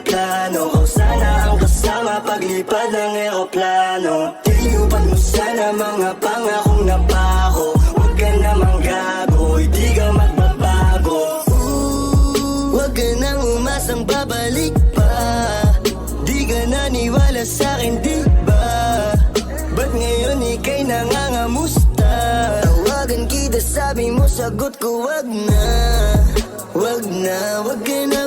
pinaplano Kung sana ang kasama paglipad ng eroplano Tiyupan mo sana mga pangakong napako Huwag ka namang gago, hindi ka magbabago Huwag ka nang umasang babalik pa Di ka naniwala sa'kin, di ba? Ba't ngayon ika'y nangangamusta? Tawagan kita, sabi mo, sagot ko, wag na. Wag na, wag ka na